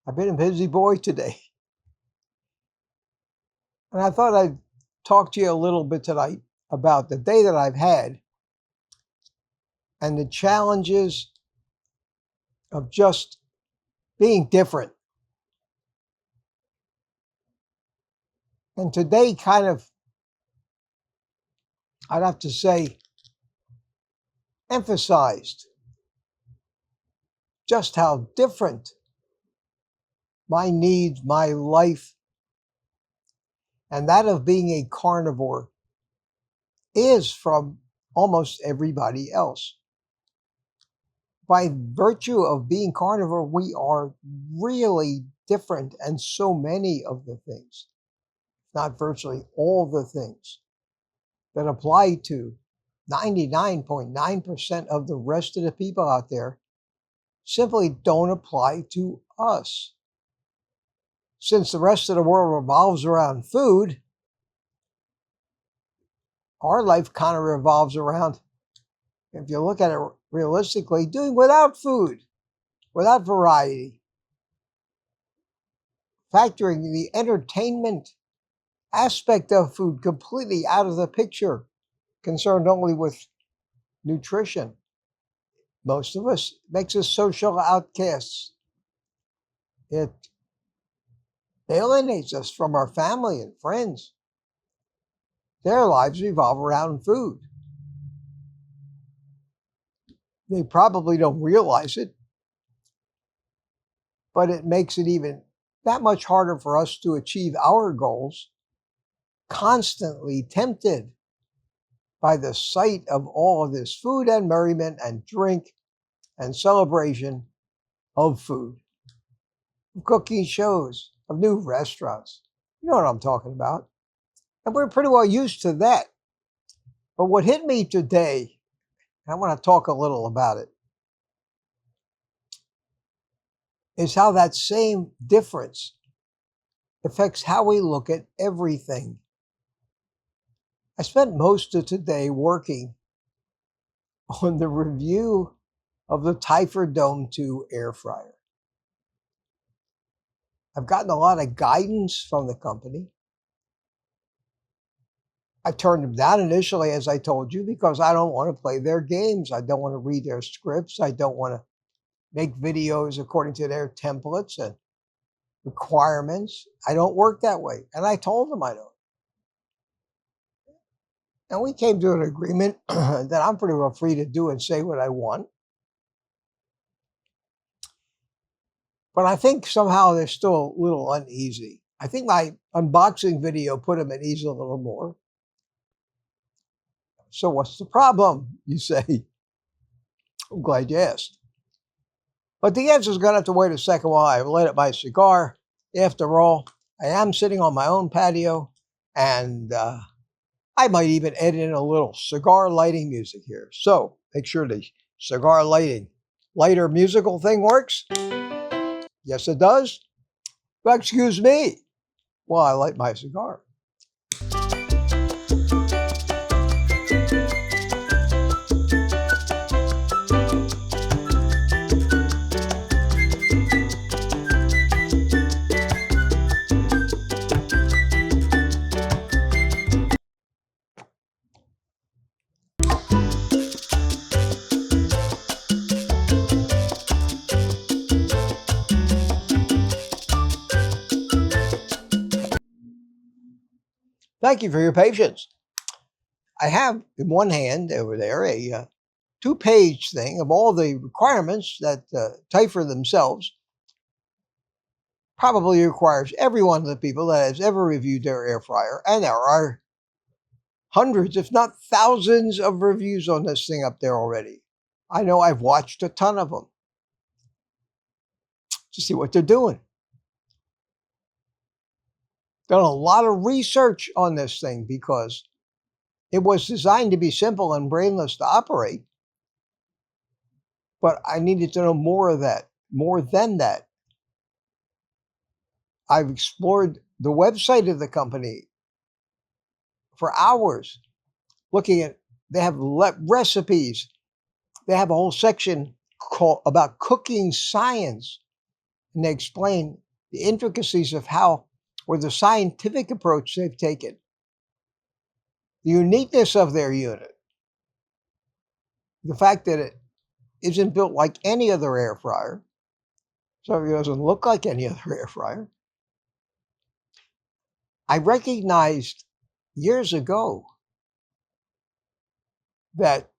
I've been a busy boy today. And I thought I'd talk to you a little bit tonight about the day that I've had and the challenges of just being different. And today kind of, I'd have to say, emphasized just how different my needs, my life, and that of being a carnivore is from almost everybody else. By virtue of being carnivore, we are really different in so many of the things, not virtually all the things that apply to 99.9% of the rest of the people out there simply don't apply to us. Since the rest of the world revolves around food, our life kind of revolves around, if you look at it realistically, doing without food, without variety, factoring the entertainment aspect of food completely out of the picture, concerned only with nutrition. Most of us makes us social outcasts. It alienates us from our family and friends. Their lives revolve around food. They probably don't realize it, but it makes it even that much harder for us to achieve our goals, constantly tempted by the sight of all of this food and merriment and drink and celebration of food, of cooking shows, of new restaurants. You know what I'm talking about. And we're pretty well used to that. But what hit me today, I want to talk a little about it, is how that same difference affects how we look at everything. I spent most of today working on the review of the Typher Dome 2 air fryer. I've gotten a lot of guidance from the company. I turned them down initially, as I told you, because I don't want to play their games. I don't want to read their scripts. I don't want to make videos according to their templates and requirements. I don't work that way. And I told them I don't. And we came to an agreement that I'm pretty well free to do and say what I want. But I think somehow they're still a little uneasy. I think my unboxing video put them at ease a little more. So what's the problem, you say? I'm glad you asked. But the answer is going to have to wait a second while I light up my cigar. After all, I am sitting on my own patio, and I might even add in a little cigar lighting music here. So make sure the cigar lighter musical thing works. Yes, it does. Well, excuse me while I light my cigar. Thank you for your patience. I have in one hand over there a 2-page thing of all the requirements that Typher themselves probably requires every one of the people that has ever reviewed their air fryer. And there are hundreds, if not thousands, of reviews on this thing up there already. I know I've watched a ton of them to see what they're doing. Done a lot of research on this thing because it was designed to be simple and brainless to operate. But I needed to know more of that, more than that. I've explored the website of the company for hours, looking at, they have recipes. They have a whole section about cooking science and they explain the intricacies of how, or the scientific approach they've taken, the uniqueness of their unit, the fact that it isn't built like any other air fryer, so it doesn't look like any other air fryer. I recognized years ago that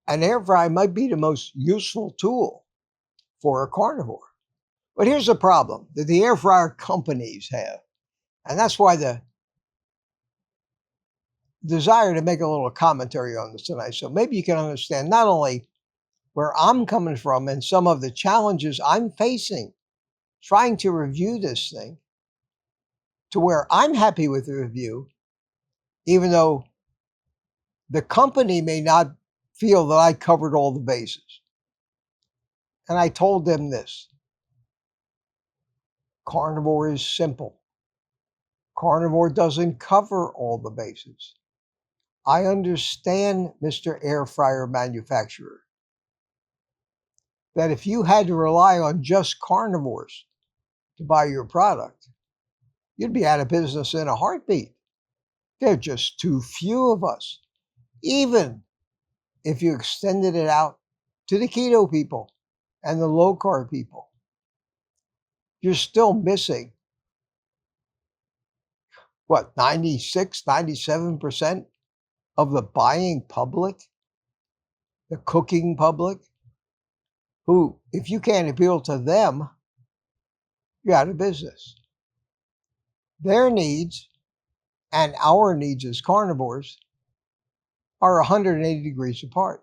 an air fryer might be the most useful tool for a carnivore. But here's the problem that the air fryer companies have, and that's why the desire to make a little commentary on this tonight. So maybe you can understand not only where I'm coming from and some of the challenges I'm facing trying to review this thing, to where I'm happy with the review, even though the company may not feel that I covered all the bases. And I told them this: carnivore is simple. Carnivore doesn't cover all the bases. I understand, Mr. Air Fryer Manufacturer, that if you had to rely on just carnivores to buy your product, you'd be out of business in a heartbeat. There are just too few of us. Even if you extended it out to the keto people and the low carb people, you're still missing, what, 96, 97% of the buying public, the cooking public, who, if you can't appeal to them, you're out of business. Their needs and our needs as carnivores are 180 degrees apart.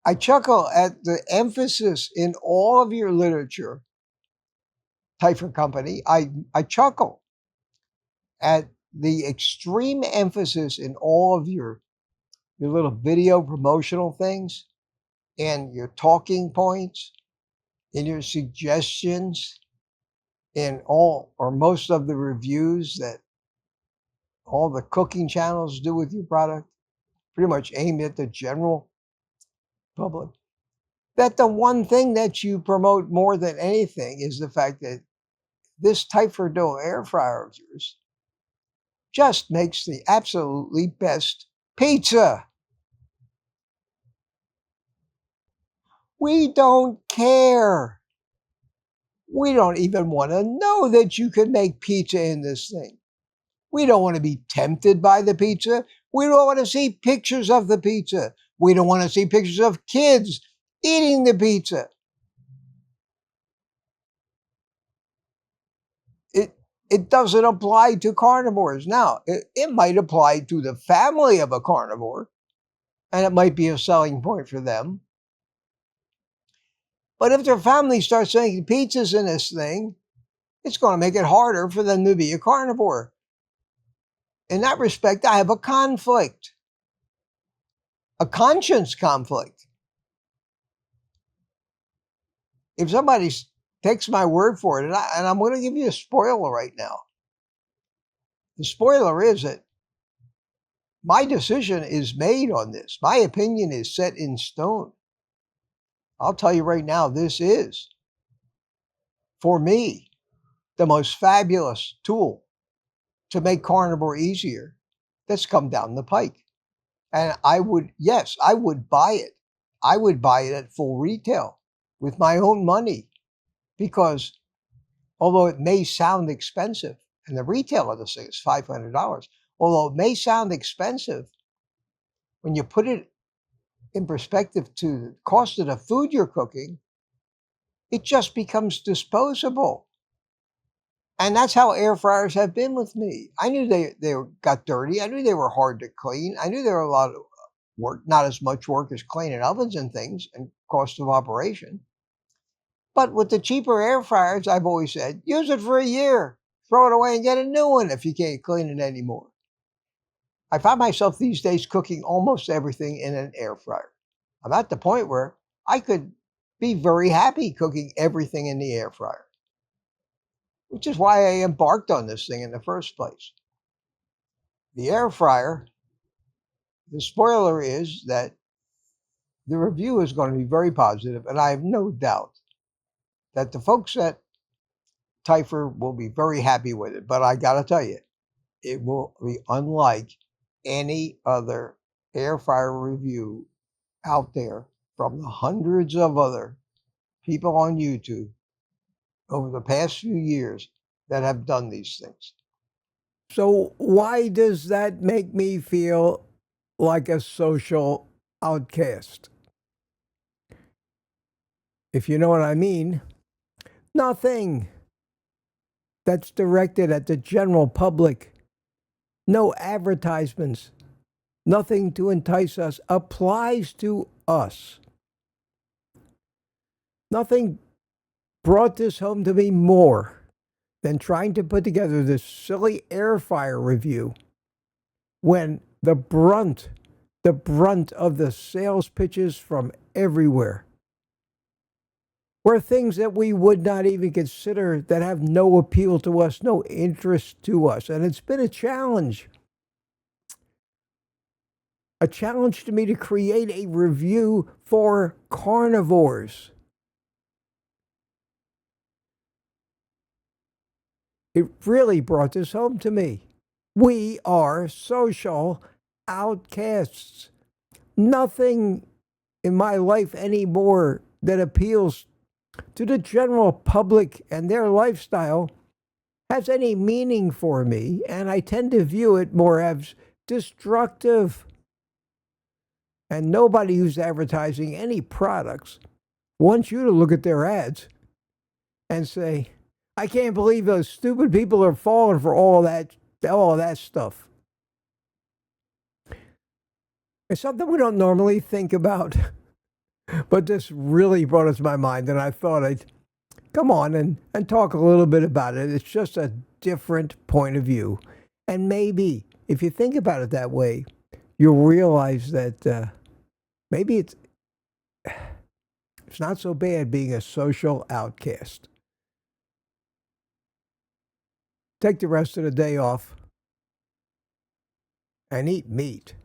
I chuckle at the emphasis in all of your literature, Typhon Company. I chuckle at the extreme emphasis in all of your little video promotional things and your talking points, in your suggestions, in all or most of the reviews that all the cooking channels do with your product, pretty much aimed at the general public. That the one thing that you promote more than anything is the fact that this Typhon dough air fryer of yours just makes the absolutely best pizza. We don't care. We don't even want to know that you can make pizza in this thing. We don't want to be tempted by the pizza. We don't want to see pictures of the pizza. We don't want to see pictures of kids eating the pizza. It doesn't apply to carnivores. Now, it might apply to the family of a carnivore, and it might be a selling point for them. But if their family starts making pizzas in this thing, it's going to make it harder for them to be a carnivore. In that respect, I have a conflict, a conscience conflict. If somebody takes my word for it, and I'm going to give you a spoiler right now. The spoiler is that my decision is made on this. My opinion is set in stone. I'll tell you right now, this is, for me, the most fabulous tool to make carnivore easier that's come down the pike. And I would buy it. I would buy it at full retail with my own money, because although it may sound expensive, and the retail of this thing is $500, although it may sound expensive, when you put it in perspective to the cost of the food you're cooking, it just becomes disposable. And that's how air fryers have been with me. I knew they got dirty. I knew they were hard to clean. I knew there were a lot of work, not as much work as cleaning ovens and things, and cost of operation. But with the cheaper air fryers, I've always said, use it for a year, throw it away and get a new one if you can't clean it anymore. I find myself these days cooking almost everything in an air fryer. I'm at the point where I could be very happy cooking everything in the air fryer, which is why I embarked on this thing in the first place. The air fryer, the spoiler is that the review is going to be very positive, and I have no doubt that the folks at Typher will be very happy with it. But I got to tell you, it will be unlike any other air fryer review out there from the hundreds of other people on YouTube over the past few years that have done these things. So why does that make me feel like a social outcast? If you know what I mean, nothing that's directed at the general public, no advertisements, nothing to entice us applies to us. Nothing brought this home to me more than trying to put together this silly air fryer review when the brunt of the sales pitches from everywhere were things that we would not even consider, that have no appeal to us, no interest to us. And it's been a challenge to me to create a review for carnivores. It really brought this home to me. We are social outcasts. Nothing in my life anymore that appeals to the general public and their lifestyle has any meaning for me, and I tend to view it more as destructive. And nobody who's advertising any products wants you to look at their ads and say, I can't believe those stupid people are falling for all of that stuff. It's something we don't normally think about, but this really brought it to my mind, and I thought I'd come on and talk a little bit about it. It's just a different point of view. And maybe, if you think about it that way, you'll realize that maybe it's not so bad being a social outcast. Take the rest of the day off and eat meat.